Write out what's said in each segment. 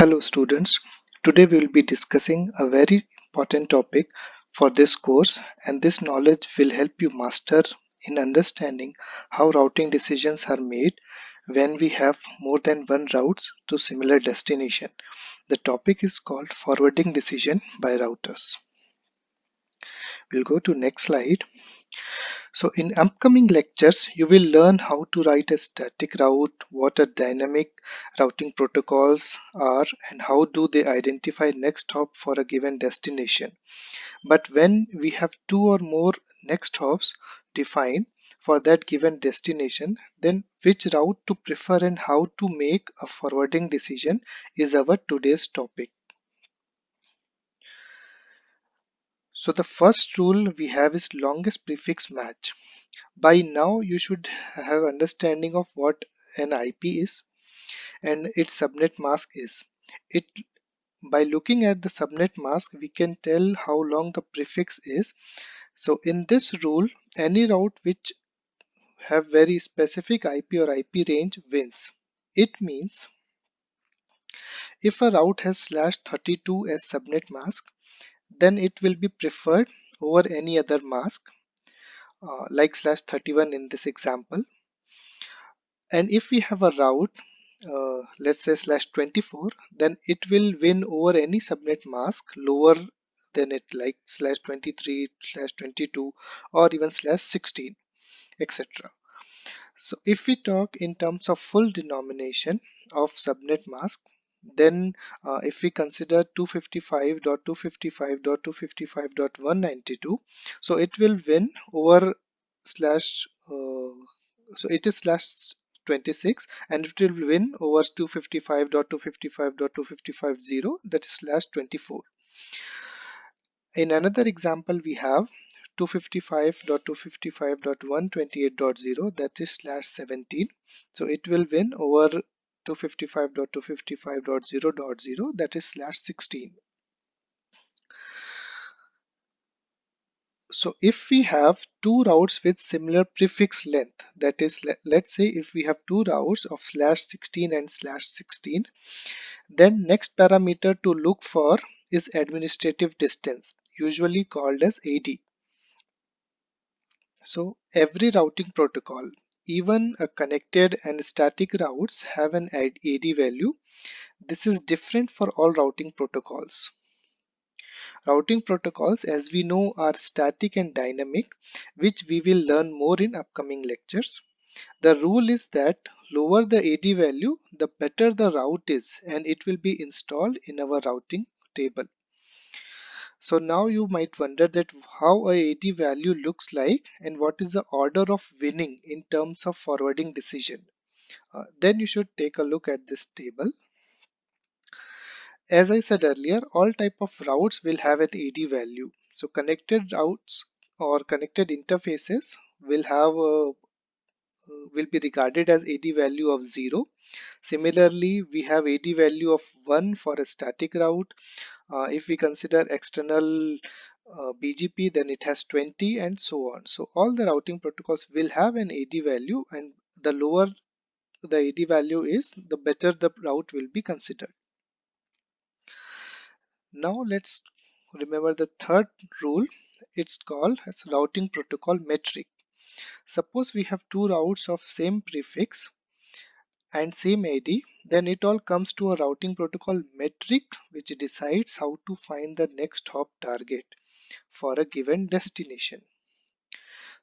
Hello students, today we will be discussing a very important topic for this course, and this knowledge will help you master in understanding how routing decisions are made when we have more than one routes to similar destination. The topic is called forwarding decision by routers. We'll go to next slide. So in upcoming lectures, you will learn how to write a static route, what a dynamic routing protocols are, and how do they identify next hop for a given destination. But when we have two or more next hops defined for that given destination, then which route to prefer and how to make a forwarding decision is our today's topic. So the first rule we have is longest prefix match. By now you should have understanding of what an IP is and its subnet mask is. It By looking at the subnet mask we can tell how long the prefix is. So in this rule, any route which have very specific IP or IP range wins. It means if a route has /32 as subnet mask, then it will be preferred over any other mask like /31 in this example. And if we have a route, let's say /24, then it will win over any subnet mask lower than it, like /23, /22, or even /16, etc. So if we talk in terms of full denomination of subnet mask, then if we consider 255.255.255.192, so it will win over slash so it is /26, and it will win over 255.255.255.0, that is /24. In another example we have 255.255.128.0, that is /17. So it will win over 255.255.0.0, that is /16. So if we have two routes with similar prefix length, that is, let's say if we have two routes of /16 and /16, then next parameter to look for is administrative distance, usually called as AD. So every routing protocol, even a connected and static routes, have an AD value. This is different for all routing protocols. Routing protocols, as we know, are static and dynamic, which we will learn more in upcoming lectures. The rule is that lower the AD value, the better the route is, and it will be installed in our routing table. So now you might wonder that how a AD value looks like and what is the order of winning in terms of forwarding decision. Then you should take a look at this table. As I said earlier, all type of routes will have an AD value. So connected routes or connected interfaces will have a will be regarded as AD value of 0. Similarly, we have AD value of 1 for a static route. If we consider external BGP, then it has 20, and so on. So all the routing protocols will have an AD value, and the lower the AD value is, the better the route will be considered. Now let's remember the third rule. It's called as routing protocol metric. Suppose we have two routes of same prefix and same AD, then it all comes to a routing protocol metric which decides how to find the next hop target for a given destination.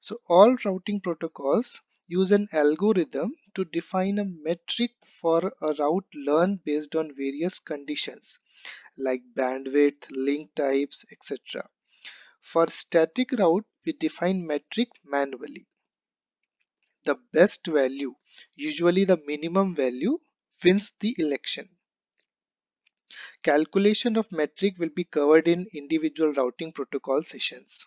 So all routing protocols use an algorithm to define a metric for a route learned based on various conditions like bandwidth, link types, etc. For static route, we define metric manually. The best value, usually the minimum value, wins the election. Calculation of metric will be covered in individual routing protocol sessions.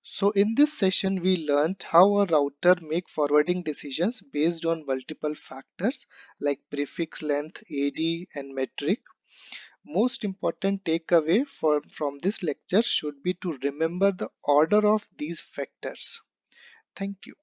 So in this session we learned how a router make forwarding decisions based on multiple factors like prefix length, AD, and metric. Most important takeaway from this lecture should be to remember the order of these factors. Thank you.